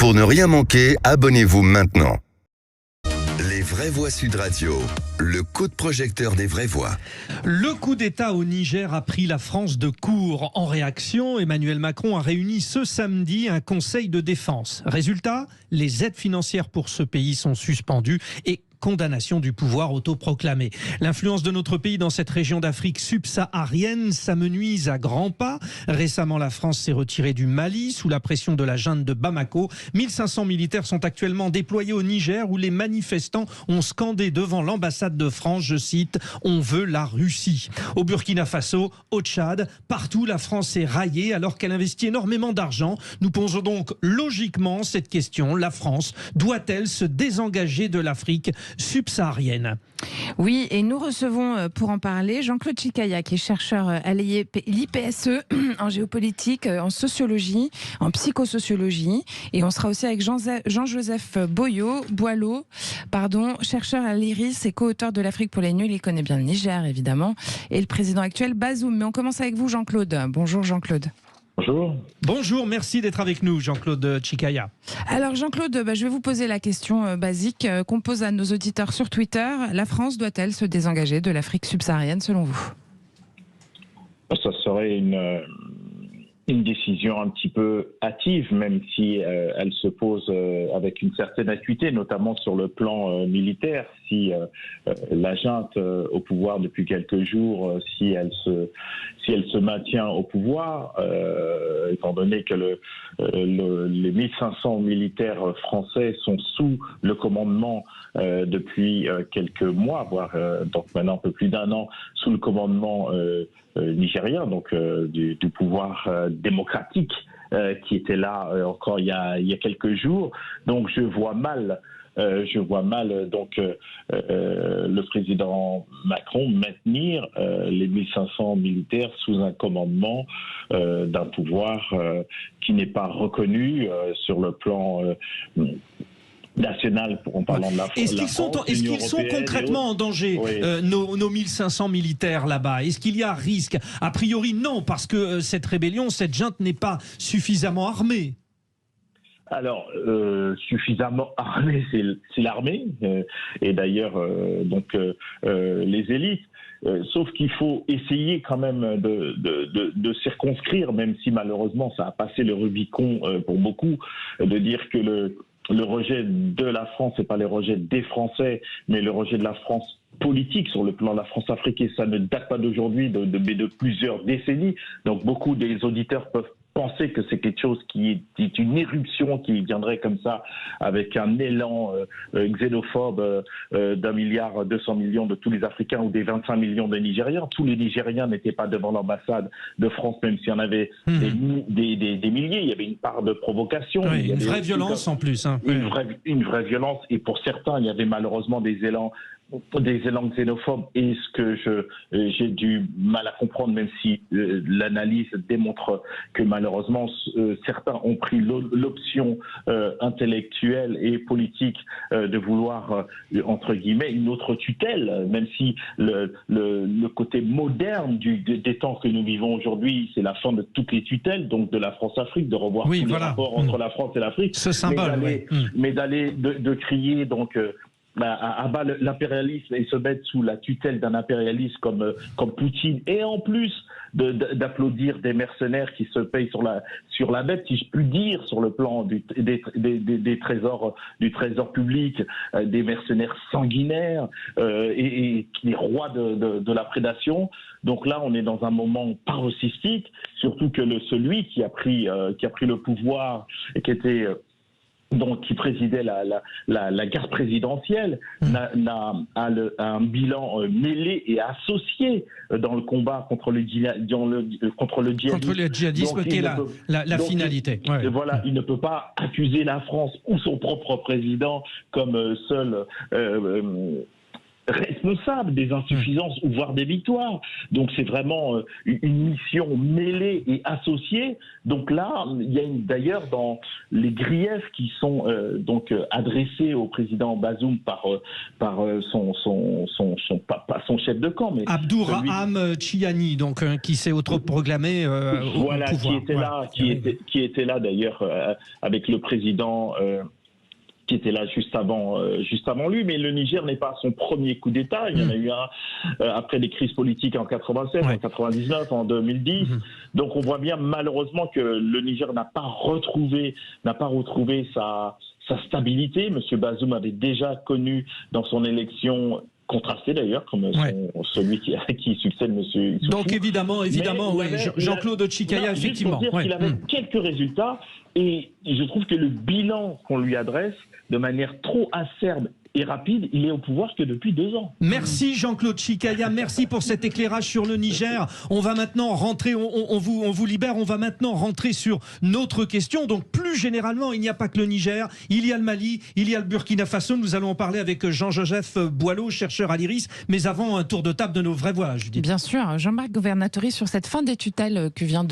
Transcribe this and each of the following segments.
Pour ne rien manquer, abonnez-vous maintenant. Les Vraies Voix Sud Radio, le coup de projecteur des vraies voix. Le coup d'État au Niger a pris la France de court. En réaction, Emmanuel Macron a réuni ce samedi un conseil de défense. Résultat, les aides financières pour ce pays sont suspendues et condamnation du pouvoir autoproclamé. L'influence de notre pays dans cette région d'Afrique subsaharienne s'amenuise à grands pas. Récemment, la France s'est retirée du Mali sous la pression de la junte de Bamako. 1500 militaires sont actuellement déployés au Niger où les manifestants ont scandé devant l'ambassade de France, je cite, « On veut la Russie ». Au Burkina Faso, au Tchad, partout la France est raillée alors qu'elle investit énormément d'argent. Nous posons donc logiquement cette question. La France doit-elle se désengager de l'Afrique subsaharienne? Oui, et nous recevons pour en parler Jean-Claude Chikaya, qui est chercheur à l'IPSE en géopolitique, en sociologie, en psychosociologie. Et on sera aussi avec Jean-Joseph Boileau, chercheur à l'IRIS et co-auteur de l'Afrique pour les nuls. Il connaît bien le Niger, évidemment, et le président actuel, Bazoum. Mais on commence avec vous, Jean-Claude. Bonjour, Jean-Claude. Bonjour. Bonjour, merci d'être avec nous, Jean-Claude Chikaya. Alors Jean-Claude, je vais vous poser la question basique qu'on pose à nos auditeurs sur Twitter. La France doit-elle se désengager de l'Afrique subsaharienne selon vous? Ça serait une décision un petit peu hâtive, même si elle se pose avec une certaine acuité, notamment sur le plan militaire. Si la junte au pouvoir depuis quelques jours, si elle se maintient au pouvoir, étant donné que les 1500 militaires français sont sous le commandement depuis quelques mois, voire donc maintenant un peu plus d'un an, sous le commandement nigérien, donc du pouvoir démocratique qui était là encore il y a quelques jours. Donc je vois mal donc le président Macron maintenir les 1500 militaires sous un commandement d'un pouvoir qui n'est pas reconnu sur le plan national, en parlant de la France. Est-ce qu'ils sont concrètement en danger, oui. Nos 1500 militaires là-bas? Est-ce qu'il y a risque? A priori, non, parce que cette rébellion, cette junte n'est pas suffisamment armée. Alors, suffisamment armée, c'est l'armée, et d'ailleurs, les élites. Sauf qu'il faut essayer quand même de circonscrire, même si malheureusement ça a passé le Rubicon pour beaucoup, de dire que le rejet de la France, c'est pas le rejet des Français, mais le rejet de la France politique sur le plan de la France-Afrique, et ça ne date pas d'aujourd'hui, de plusieurs décennies. Donc beaucoup des auditeurs peuvent penser que c'est quelque chose qui est une éruption qui viendrait comme ça avec un élan xénophobe d'1,2 milliard de tous les Africains ou des 25 millions de Nigériens. Tous les Nigériens n'étaient pas devant l'ambassade de France, même s'il y en avait des milliers. Il y avait une part de provocation. Oui, une vraie violence en plus. Hein. Une vraie violence, et pour certains, il y avait malheureusement des élans xénophobes, et ce que j'ai du mal à comprendre, même si l'analyse démontre que malheureusement certains ont pris l'option intellectuelle et politique de vouloir entre guillemets une autre tutelle, même si le côté moderne des temps que nous vivons aujourd'hui, c'est la fin de toutes les tutelles, donc de la France-Afrique, de revoir tous les rapports entre la France et l'Afrique, ce symbole, mais d'aller de crier donc à bas l'impérialisme et se mettre sous la tutelle d'un impérialiste comme Poutine, et en plus d'applaudir des mercenaires qui se payent sur la dette, si je puis dire, sur le plan des trésors, du trésor public, des mercenaires sanguinaires et qui est roi de la prédation. Donc là, on est dans un moment paroxystique, surtout que celui qui a pris le pouvoir et qui était qui présidait la guerre présidentielle, a un bilan mêlé et associé dans le combat contre le djihadisme. Contre le djihadisme, qui est la finalité. Voilà, il ne peut pas accuser la France ou son propre président comme seul responsable des insuffisances ou voire des victoires. Donc c'est vraiment une mission mêlée et associée. Donc là, il y a d'ailleurs dans les griefs qui sont adressés au président Bazoum par son chef de camp, mais Abdourahmane Chiani, donc qui s'est autoproclamé au pouvoir. Qui était là d'ailleurs avec le président. Qui était là juste avant lui, mais le Niger n'est pas son premier coup d'État. Il y en a eu un après les crises politiques en 87, en 99, en 2010. Donc on voit bien malheureusement que le Niger n'a pas retrouvé sa stabilité. Monsieur Bazoum avait déjà connu dans son élection contrasté d'ailleurs, comme celui qui succède M. Issoufou. Donc évidemment, Jean-Claude Chikaya, effectivement. Il avait quelques résultats, et je trouve que le bilan qu'on lui adresse, de manière trop acerbe et rapide, il est au pouvoir que depuis 2 ans. Merci Jean-Claude Chikaya, merci pour cet éclairage sur le Niger. On va maintenant rentrer, on vous libère, on va maintenant rentrer sur notre question. Donc plus généralement, il n'y a pas que le Niger, il y a le Mali, il y a le Burkina Faso. Nous allons en parler avec Jean-Joseph Boileau, chercheur à l'IRIS, mais avant un tour de table de nos vraies voix, Judith. Bien sûr, Jean-Marc Governatori, sur cette fin des tutelles que vient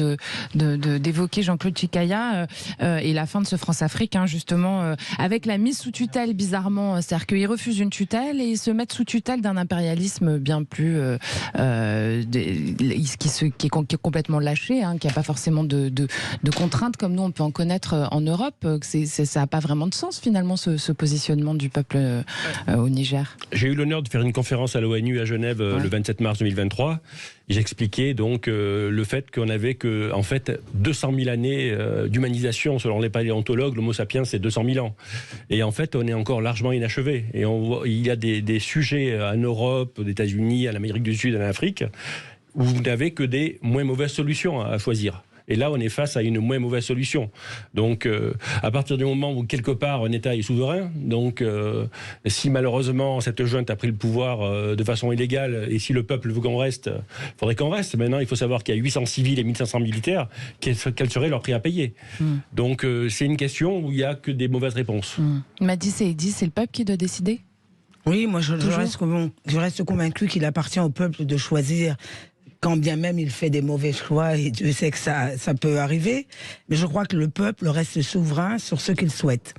d'évoquer Jean-Claude Chikaya et la fin de ce France-Afrique, justement, avec la mise sous tutelle, bizarrement, c'est-à-dire qu'ils refusent une tutelle et ils se mettent sous tutelle d'un impérialisme bien plus qui est complètement lâché, qui n'a pas forcément de contraintes comme nous on peut en connaître en Europe. Ça n'a pas vraiment de sens finalement ce positionnement du peuple au Niger. J'ai eu l'honneur de faire une conférence à l'ONU à Genève le 27 mars 2023. J'expliquais donc le fait qu'on avait en fait 200 000 années d'humanisation. Selon les paléontologues, l'Homo sapiens c'est 200 000 ans. Et en fait, on est encore largement inachevé. Et il y a des sujets en Europe, aux États-Unis, en Amérique du Sud, en Afrique, où vous n'avez que des moins mauvaises solutions à choisir. Et là, on est face à une moins mauvaise solution. Donc, à partir du moment où, quelque part, un État est souverain, donc, si malheureusement cette junte a pris le pouvoir de façon illégale, et si le peuple veut qu'on reste, il faudrait qu'on reste. Maintenant, il faut savoir qu'il y a 800 civils et 1500 militaires, quel serait leur prix à payer. Donc, c'est une question où il n'y a que des mauvaises réponses. Madi Saïdi, c'est le peuple qui doit décider ? Oui, moi, je reste convaincu qu'il appartient au peuple de choisir, quand bien même il fait des mauvais choix, et Dieu sait que ça peut arriver, mais je crois que le peuple reste souverain sur ce qu'il souhaite.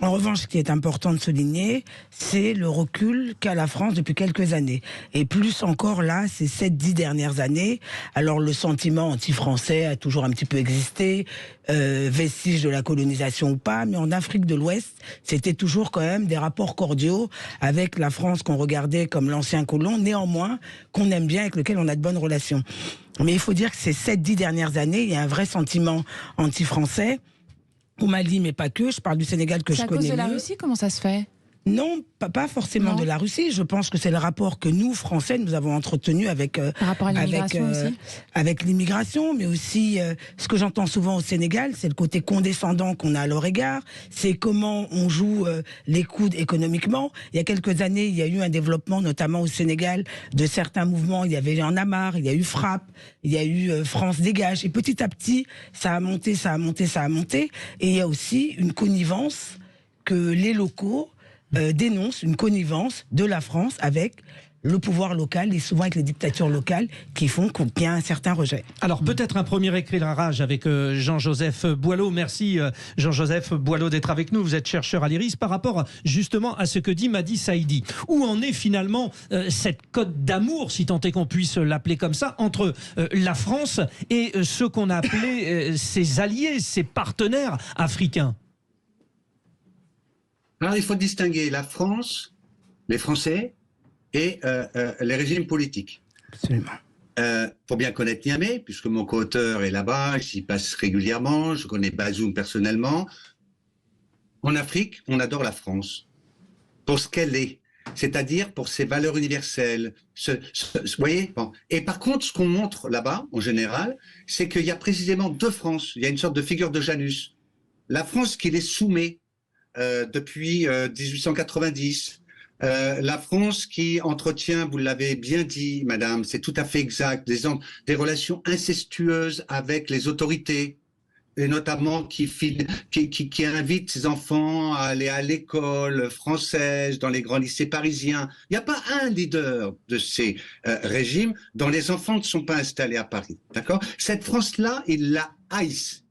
En revanche, ce qui est important de souligner, c'est le recul qu'a la France depuis quelques années. Et plus encore là, ces 7-10 dernières années. Alors le sentiment anti-français a toujours un petit peu existé, vestige de la colonisation ou pas, mais en Afrique de l'Ouest, c'était toujours quand même des rapports cordiaux avec la France qu'on regardait comme l'ancien colon, néanmoins qu'on aime bien, avec lequel on a de bonnes relations. Mais il faut dire que ces 7-10 dernières années, il y a un vrai sentiment anti-français. Au Mali, mais pas que. Je parle du Sénégal que je connais mieux. C'est à cause de la Russie ? Comment ça se fait ? Non, pas forcément de la Russie. Je pense que c'est le rapport que nous, Français, nous avons entretenu avec l'immigration, mais aussi ce que j'entends souvent au Sénégal, c'est le côté condescendant qu'on a à leur égard. C'est comment on joue les coudes économiquement. Il y a quelques années, il y a eu un développement, notamment au Sénégal, de certains mouvements. Il y avait En a marre, il y a eu Frappe, il y a eu France Dégage. Et petit à petit, ça a monté. Et il y a aussi une connivence que les locaux dénonce, une connivence de la France avec le pouvoir local et souvent avec les dictatures locales qui font qu'il y a un certain rejet. Alors peut-être un premier éclairage avec Jean-Joseph Boileau. Merci Jean-Joseph Boileau d'être avec nous. Vous êtes chercheur à l'IRIS par rapport justement à ce que dit Madi Saïdi. Où en est finalement cette cote d'amour, si tant est qu'on puisse l'appeler comme ça, entre la France et ce qu'on a appelé ses alliés, ses partenaires africains? Alors, il faut distinguer la France, les Français et les régimes politiques. Absolument. Pour bien connaître Niamey, puisque mon co-auteur est là-bas, j'y passe régulièrement, je connais Bazoum personnellement. En Afrique, on adore la France pour ce qu'elle est, c'est-à-dire pour ses valeurs universelles. Vous voyez, bon. Et par contre, ce qu'on montre là-bas, en général, c'est qu'il y a précisément deux France. Il y a une sorte de figure de Janus. La France qui les soumet depuis 1890. La France qui entretient, vous l'avez bien dit, madame, c'est tout à fait exact, des relations incestueuses avec les autorités. et notamment qui invite ses enfants à aller à l'école française, dans les grands lycées parisiens. Il n'y a pas un leader de ces régimes dont les enfants ne sont pas installés à Paris. D'accord ? Cette France-là, ils la haïssent.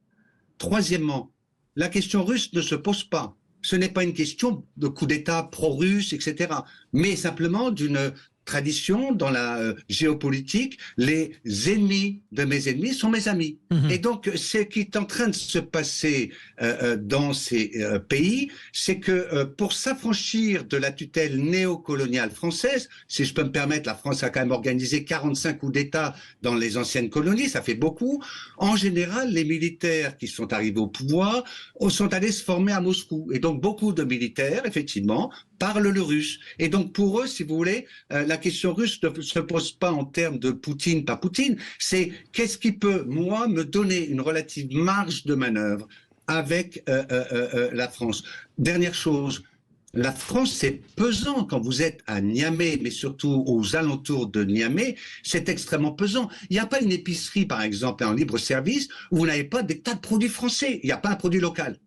Troisièmement, la question russe ne se pose pas. Ce n'est pas une question de coup d'État pro-russe, etc., mais simplement d'une tradition dans la géopolitique. Les ennemis de mes ennemis sont mes amis. Et donc, ce qui est en train de se passer dans ces pays, c'est que pour s'affranchir de la tutelle néocoloniale française, si je peux me permettre, la France a quand même organisé 45 coups d'État dans les anciennes colonies, ça fait beaucoup. En général, les militaires qui sont arrivés au pouvoir sont allés se former à Moscou. Et donc, beaucoup de militaires, effectivement, parlent le russe. Et donc, pour eux, si vous voulez, la question russe ne se pose pas en termes de Poutine, pas Poutine, c'est qu'est-ce qui peut, moi, me donner une relative marge de manœuvre avec la France. Dernière chose, la France, c'est pesant quand vous êtes à Niamey, mais surtout aux alentours de Niamey, c'est extrêmement pesant. Il n'y a pas une épicerie, par exemple, en libre-service, où vous n'avez pas des tas de produits français. Il n'y a pas un produit local.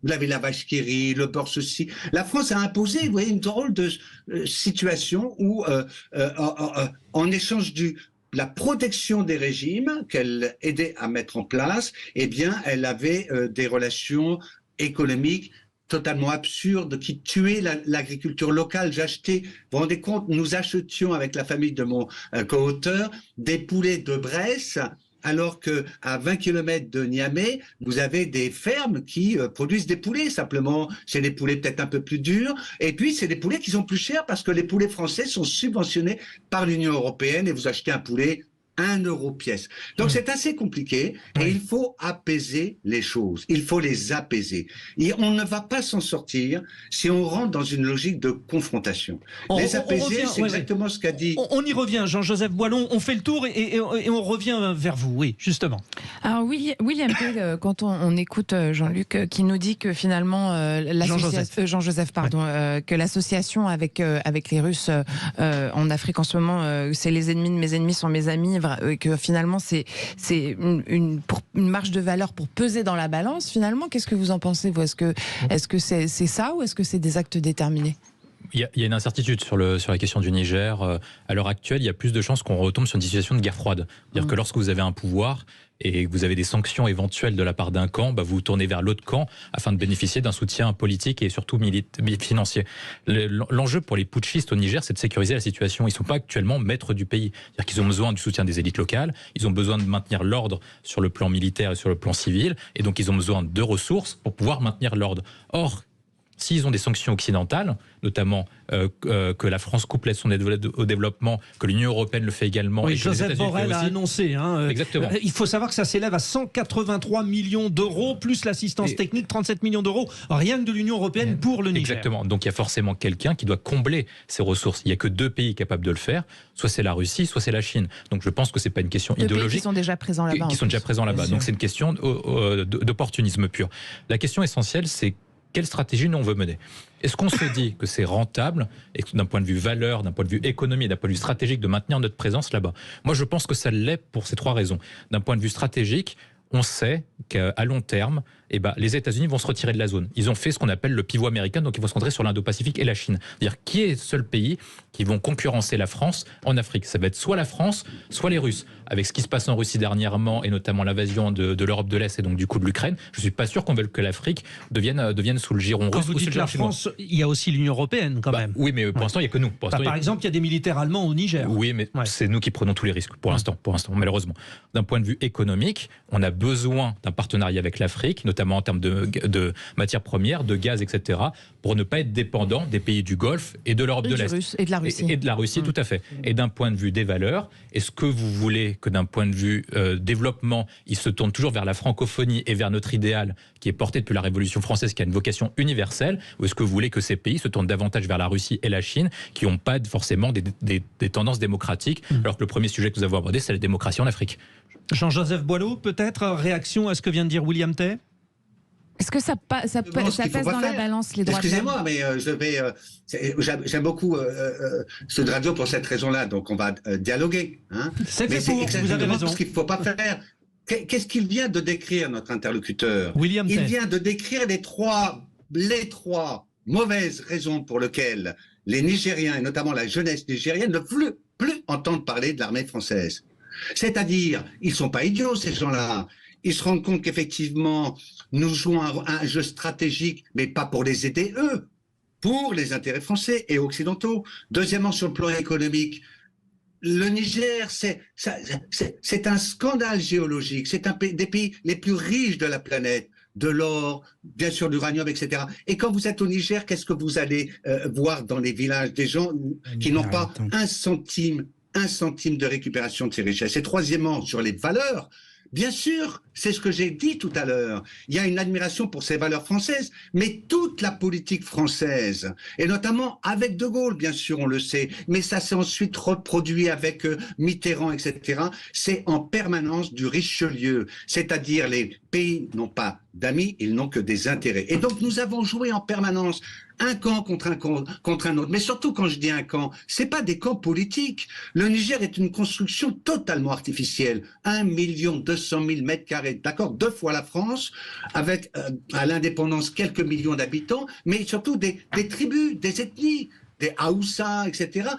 Vous avez la vache qui rit, le porc ceci. La France a imposé, vous voyez, une drôle de situation où, en échange la protection des régimes qu'elle aidait à mettre en place, eh bien, elle avait des relations économiques totalement absurdes qui tuaient l'agriculture locale. Vous vous rendez compte, nous achetions avec la famille de mon co-auteur des poulets de Bresse, alors qu'à 20 km de Niamey, vous avez des fermes qui produisent des poulets. Simplement, c'est des poulets peut-être un peu plus durs. Et puis, c'est des poulets qui sont plus chers parce que les poulets français sont subventionnés par l'Union européenne et vous achetez un poulet 1 euro pièce. Donc c'est assez compliqué et il faut apaiser les choses. Il faut les apaiser. Et on ne va pas s'en sortir si on rentre dans une logique de confrontation. Les apaiser, c'est exactement ce qu'a dit... On y revient, Jean-Joseph Boilon. On fait le tour et on revient vers vous, oui, justement. Alors William T, quand on écoute Jean-Luc qui nous dit que finalement Jean-Joseph, pardon, que l'association avec les Russes en Afrique en ce moment, c'est les ennemis de mes ennemis sont mes amis, et que finalement c'est une marge de valeur pour peser dans la balance. Finalement, qu'est-ce que vous en pensez, vous ? Est-ce que c'est ça ou est-ce que c'est des actes déterminés ? Il y a une incertitude sur la question du Niger. À l'heure actuelle, il y a plus de chances qu'on retombe sur une situation de guerre froide. C'est-à-dire que lorsque vous avez un pouvoir et que vous avez des sanctions éventuelles de la part d'un camp, vous vous tournez vers l'autre camp afin de bénéficier d'un soutien politique et surtout financier. L'enjeu pour les putschistes au Niger, c'est de sécuriser la situation. Ils ne sont pas actuellement maîtres du pays. C'est-à-dire qu'ils ont besoin du soutien des élites locales, ils ont besoin de maintenir l'ordre sur le plan militaire et sur le plan civil, et donc ils ont besoin de ressources pour pouvoir maintenir l'ordre. Or, s'ils ont des sanctions occidentales, notamment que la France coupe l'aide au développement, que l'Union européenne le fait également. Oui, et que Joseph Borrell a annoncé. Exactement. Il faut savoir que ça s'élève à 183 millions d'euros, plus l'assistance technique, 37 millions d'euros, rien que de l'Union européenne pour le Niger. Exactement. Donc il y a forcément quelqu'un qui doit combler ces ressources. Il n'y a que 2 pays capables de le faire, soit c'est la Russie, soit c'est la Chine. Donc je pense que ce n'est pas une question idéologique. Pays qui sont déjà présents là-bas. Qui sont déjà présents là-bas. Donc c'est une question d'opportunisme pur. La question essentielle, c'est quelle stratégie nous on veut mener. Est-ce qu'on se dit que c'est rentable, et d'un point de vue valeur, d'un point de vue économie, d'un point de vue stratégique, de maintenir notre présence là-bas ? Moi, je pense que ça l'est pour ces 3 raisons. D'un point de vue stratégique, on sait qu'à long terme, les États-Unis vont se retirer de la zone. Ils ont fait ce qu'on appelle le pivot américain, donc ils vont se concentrer sur l'Indo-Pacifique et la Chine. C'est-à-dire, qui est le seul pays qui vont concurrencer la France en Afrique ? Ça va être soit la France, soit les Russes. Avec ce qui se passe en Russie dernièrement, et notamment l'invasion de l'Europe de l'Est et donc du coup de l'Ukraine, je ne suis pas sûr qu'on veuille que l'Afrique devienne sous le giron russe. Quand vous dites la France, il y a aussi l'Union européenne quand même. Oui, mais pour l'instant, il n'y a que nous. Par exemple, il y a des militaires allemands au Niger. Oui, mais c'est nous qui prenons tous les risques, pour l'instant, malheureusement. D'un point de vue économique, on a besoin d'un partenariat avec l'Afrique, notamment en termes de matières premières, de gaz, etc., pour ne pas être dépendant des pays du Golfe et de l'Europe de l'Est. Et de la Russie. Et de la Russie, tout à fait. Et d'un point de vue des valeurs, est-ce que vous voulez que d'un point de vue développement, il se tourne toujours vers la francophonie et vers notre idéal qui est porté depuis la Révolution française, qui a une vocation universelle, ou est-ce que vous voulez que ces pays se tournent davantage vers la Russie et la Chine, qui n'ont pas forcément des tendances démocratiques, alors que le premier sujet que nous avons abordé, c'est la démocratie en Afrique. Jean-Joseph Boilon, peut-être réaction à ce que vient de dire William Tay ? Est-ce que ça pèse dans la balance les droits de l'homme ? Excusez-moi, mais j'aime beaucoup ce radio pour cette raison-là, donc on va dialoguer. Hein. C'est fait pour, vous avez raison. Ce qu'il ne faut pas faire. qu'est-ce qu'il vient de décrire, notre interlocuteur? William Il Tell. vient de décrire les trois mauvaises raisons pour lesquelles les Nigériens, et notamment la jeunesse nigérienne, ne veulent plus entendre parler de l'armée française. C'est-à-dire, ils ne sont pas idiots, ces gens-là. Ils se rendent compte qu'effectivement, nous jouons un jeu stratégique, mais pas pour les aider eux, pour les intérêts français et occidentaux. Deuxièmement, sur le plan économique, le Niger, c'est un scandale géologique. C'est un des pays les plus riches de la planète. De l'or, bien sûr l'uranium, etc. Et quand vous êtes au Niger, qu'est-ce que vous allez voir dans les villages? Des gens qui n'ont pas un centime de récupération de ces richesses. Et troisièmement, sur les valeurs, bien sûr, c'est ce que j'ai dit tout à l'heure. Il y a une admiration pour ces valeurs françaises, mais toute la politique française, et notamment avec De Gaulle, bien sûr, on le sait, mais ça s'est ensuite reproduit avec Mitterrand, etc. C'est en permanence du Richelieu, c'est-à-dire les pays n'ont pas d'amis, ils n'ont que des intérêts. Et donc nous avons joué en permanence un camp contre un autre. Mais surtout, quand je dis un camp, c'est pas des camps politiques. Le Niger est une construction totalement artificielle. 1 200 000 mètres carrés, d'accord, 2 fois la France, avec à l'indépendance quelques millions d'habitants, mais surtout des tribus, des ethnies, des Haoussa, etc.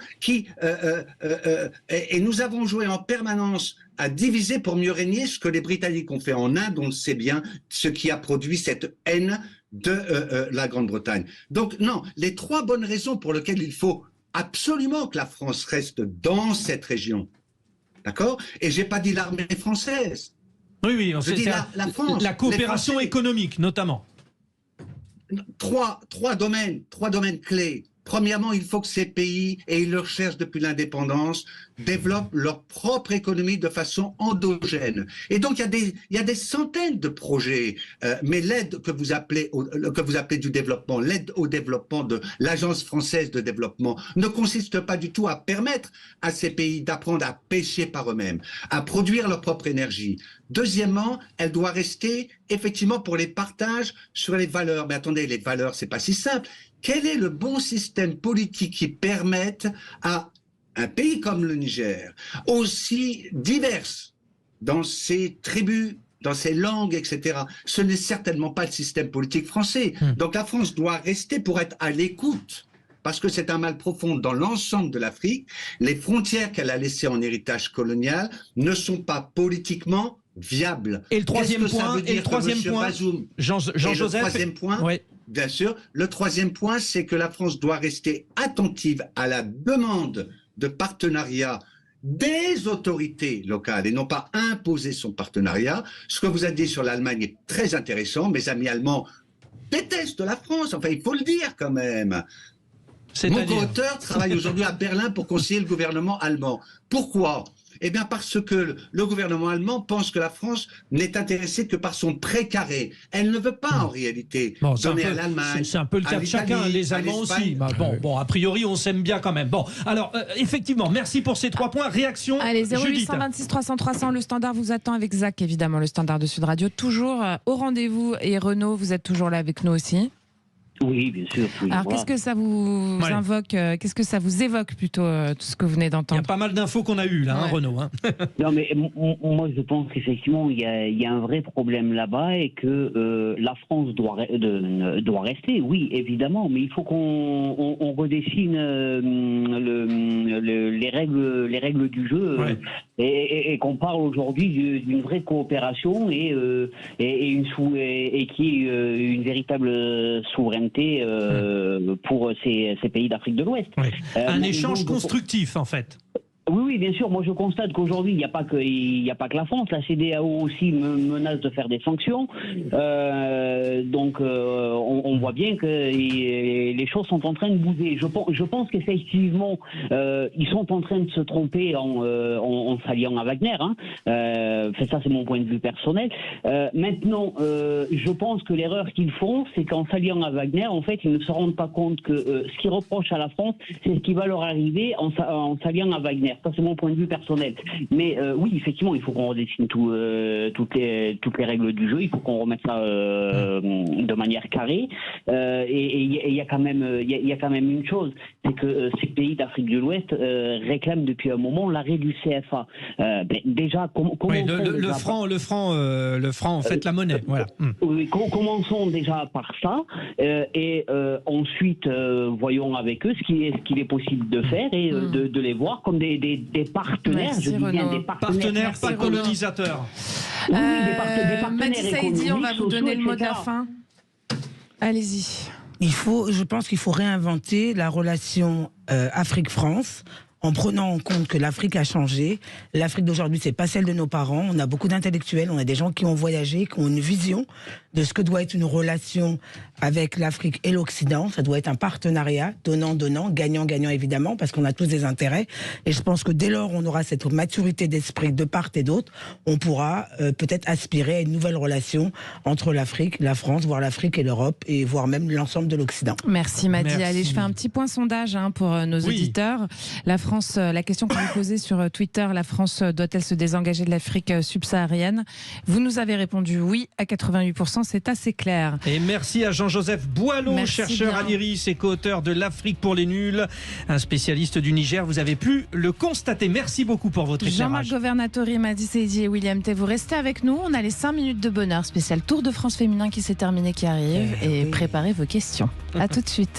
Et nous avons joué en permanence à diviser pour mieux régner, ce que les Britanniques ont fait en Inde, on le sait bien, ce qui a produit cette haine de la Grande-Bretagne. Donc non, les 3 bonnes raisons pour lesquelles il faut absolument que la France reste dans cette région, d'accord? Et j'ai pas dit l'armée française. Oui, je dis la France. La coopération économique, notamment. 3 domaines clés. Premièrement, il faut que ces pays, et ils le recherchent depuis l'indépendance, développent leur propre économie de façon endogène. Et donc, il y a des centaines de projets. Mais l'aide que vous appelez du développement, l'aide au développement de l'Agence française de développement, ne consiste pas du tout à permettre à ces pays d'apprendre à pêcher par eux-mêmes, à produire leur propre énergie. Deuxièmement, elle doit rester effectivement pour les partages sur les valeurs. Mais attendez, les valeurs, c'est pas si simple. Quel est le bon système politique qui permette à un pays comme le Niger, aussi divers dans ses tribus, dans ses langues, etc. Ce n'est certainement pas le système politique français. Donc la France doit rester pour être à l'écoute, parce que c'est un mal profond dans l'ensemble de l'Afrique. Les frontières qu'elle a laissées en héritage colonial ne sont pas politiquement viables. Et le troisième point, Jean-Joseph. Le troisième point, ouais. Bien sûr. Le troisième point, c'est que la France doit rester attentive à la demande de partenariat des autorités locales et non pas imposer son partenariat. Ce que vous avez dit sur l'Allemagne est très intéressant. Mes amis allemands détestent la France. Enfin, il faut le dire quand même. Mon co-auteur travaille aujourd'hui à Berlin pour conseiller le gouvernement allemand. Pourquoi ? Eh bien parce que le gouvernement allemand pense que la France n'est intéressée que par son précaré. Elle ne veut pas en réalité donner à l'Allemagne. C'est un peu le cas de chacun, les Allemands aussi. Bon, a priori, on s'aime bien quand même. Bon, alors effectivement, merci pour ces 3 points. Réaction. Allez, 0826 300 300, le standard vous attend avec Zach, évidemment, le standard de Sud Radio, toujours au rendez-vous. Et Renaud, vous êtes toujours là avec nous aussi. Oui, bien sûr. Alors, qu'est-ce que ça vous invoque, qu'est-ce que ça vous évoque plutôt, tout ce que vous venez d'entendre? Il y a pas mal d'infos qu'on a eues là, hein, Renaud. Hein. Non, mais moi, je pense qu'effectivement, il y a un vrai problème là-bas et que la France doit rester, oui, évidemment, mais il faut qu'on redessine les règles du jeu et qu'on parle aujourd'hui d'une vraie coopération et qui est une véritable souveraineté pour ces pays d'Afrique de l'Ouest. Ouais. Un échange constructif, en fait. Oui, bien sûr. Moi, je constate qu'aujourd'hui, il n'y a pas que la France. La CEDEAO aussi menace de faire des sanctions. Donc, on voit bien que les choses sont en train de bouger. Je pense qu'effectivement, ils sont en train de se tromper en s'alliant à Wagner. Hein. Ça, c'est mon point de vue personnel. Maintenant, je pense que l'erreur qu'ils font, c'est qu'en s'alliant à Wagner, en fait, ils ne se rendent pas compte que ce qu'ils reprochent à la France, c'est ce qui va leur arriver en s'alliant à Wagner. Ça, c'est mon point de vue personnel. Mais oui, effectivement, il faut qu'on redéfinisse toutes les règles du jeu. Il faut qu'on remette ça de manière carrée. Et il y a quand même une chose, c'est que ces pays d'Afrique de l'Ouest réclament depuis un moment l'arrêt du CFA. Déjà, le franc, en fait, la monnaie. Voilà. Oui, commençons déjà par ça, et ensuite voyons avec eux ce qu'il est possible de faire et de les voir comme des partenaires. Merci, je dis bien des partenaires, pas colonisateurs. Oui, des partenaires Madi Saïdi, on va vous donner le mot de la etc. fin. Allez-y. Je pense qu'il faut réinventer la relation Afrique-France en prenant en compte que l'Afrique a changé. L'Afrique d'aujourd'hui, c'est pas celle de nos parents. On a beaucoup d'intellectuels, on a des gens qui ont voyagé, qui ont une vision de ce que doit être une relation avec l'Afrique et l'Occident. Ça doit être un partenariat, donnant-donnant, gagnant-gagnant évidemment, parce qu'on a tous des intérêts. Et je pense que dès lors on aura cette maturité d'esprit de part et d'autre, on pourra peut-être aspirer à une nouvelle relation entre l'Afrique, la France, voire l'Afrique et l'Europe, et voire même l'ensemble de l'Occident. Merci Madi. Merci. Allez, je fais un petit point sondage pour nos auditeurs. La France, la question qu'on vous posait sur Twitter, la France doit-elle se désengager de l'Afrique subsaharienne? Vous nous avez répondu oui à 88%, c'est assez clair. Et merci à Jean-Joseph Boileau, Merci chercheur bien. à l'IRIS et co-auteur de L'Afrique pour les nuls, un spécialiste du Niger. Vous avez pu le constater. Merci beaucoup pour votre Jean-Marc éclairage. Governatori, Madi Saïdi et William T. Vous restez avec nous. On a les 5 minutes de bonheur spécial Tour de France féminin qui s'est terminé, qui arrive. Et préparez vos questions. À tout de suite.